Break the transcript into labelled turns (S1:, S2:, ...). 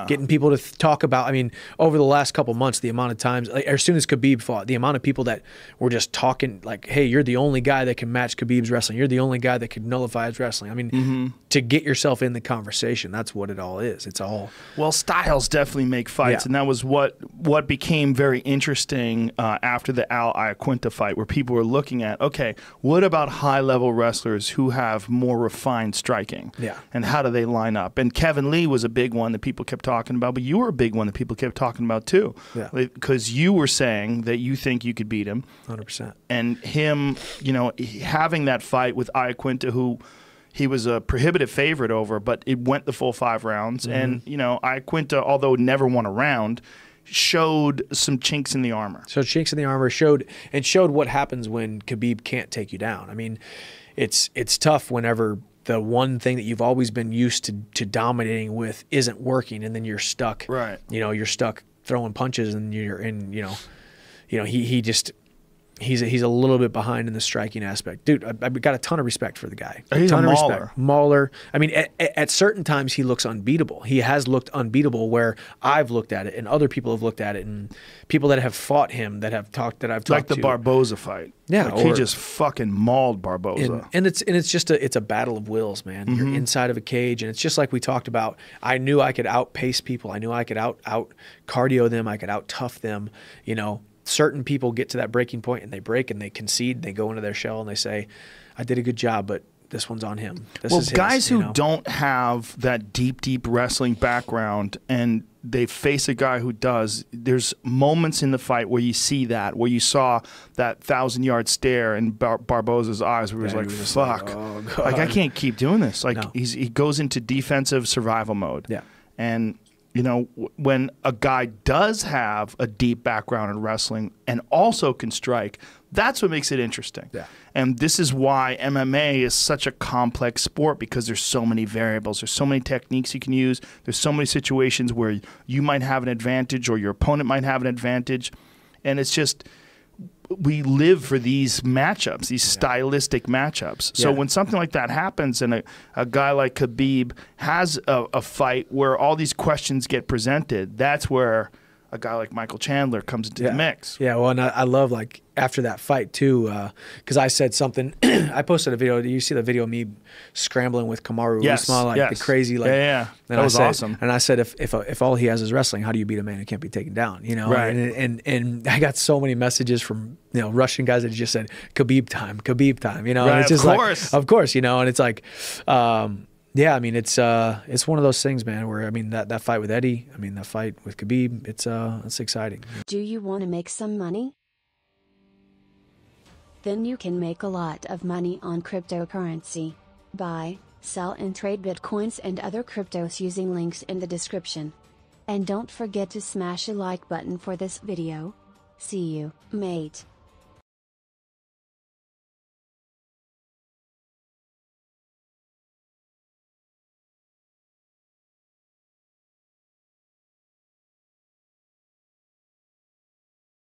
S1: getting people to talk about. I mean, over the last couple months, the amount of times, like, as soon as Khabib fought, the amount of people that were just talking like, "Hey, you're the only guy that can match Khabib's wrestling. You're the only guy that could nullify his wrestling." I mean, to get yourself in the conversation, that's what it all is. It's all
S2: styles definitely make fights, and that was what became very interesting after the Al Iaquinta fight, where people were looking at, okay, what about high-level wrestlers who have more refined striking?
S1: Yeah.
S2: And how do they line up? And Kevin Lee was a big one that people kept talking about, but you were a big one that people kept talking about too.
S1: Yeah.
S2: Because you were saying that you think you could beat him.
S1: 100%.
S2: And him, you know, having that fight with Iaquinta, who he was a prohibitive favorite over, but it went the full 5 rounds. And, you know, Iaquinta, although never won a round, showed some chinks in the armor.
S1: So chinks in the armor showed what happens when Khabib can't take you down. I mean, it's tough whenever the one thing that you've always been used to dominating with isn't working, and then you're stuck.
S2: Right.
S1: You know, you're stuck throwing punches, and you're in. You know, he's a little bit behind in the striking aspect. Dude, I've got a ton of respect for the guy.
S2: He's
S1: ton
S2: a
S1: of
S2: mauler.
S1: respect. Mauler. I mean, at certain times he looks unbeatable. He has looked unbeatable where I've looked at it and other people have looked at it, and people that have fought him that I've talked to.
S2: Like the Barboza fight.
S1: Yeah.
S2: Like he just fucking mauled Barboza.
S1: And it's just a battle of wills, man. You're inside of a cage, and it's just like we talked about. I knew I could outpace people. I knew I could out cardio them. I could out tough them, you know. Certain people get to that breaking point and they break and they concede. They go into their shell and they say, "I did a good job, but this one's on him."
S2: Well, guys who don't have that deep wrestling background and they face a guy who does, there's moments in the fight where you see that, where you saw that 1,000-yard stare in Barboza's eyes where he was like, fuck.
S1: Oh,
S2: like, I can't keep doing this. Like, he goes into defensive survival mode.
S1: Yeah.
S2: And you know, when a guy does have a deep background in wrestling and also can strike, that's what makes it interesting.
S1: Yeah.
S2: And this is why MMA is such a complex sport, because there's so many variables. There's so many techniques you can use. There's so many situations where you might have an advantage or your opponent might have an advantage. And it's just, we live for these matchups, these stylistic matchups. So when something like that happens and a guy like Khabib has a fight where all these questions get presented, that's where a guy like Michael Chandler comes into the mix.
S1: Yeah, well, and I love, like, after that fight too, because I said something. I posted a video. Do you see the video of me scrambling with Kamaru Usman, like the crazy, like,
S2: that was awesome.
S1: And I said, if all he has is wrestling, how do you beat a man who can't be taken down? You know,
S2: right?
S1: And I got so many messages from, you know, Russian guys that just said Khabib time, you know,
S2: right,
S1: and it's just
S2: like,
S1: of course, you know, and it's like, yeah, I mean, it's one of those things, man, where, I mean, that fight with Eddie, I mean, that fight with Khabib, it's exciting.
S3: Do you want to make some money? Then you can make a lot of money on cryptocurrency. Buy, sell and trade Bitcoins and other cryptos using links in the description. And don't forget to smash a like button for this video. See you, mate.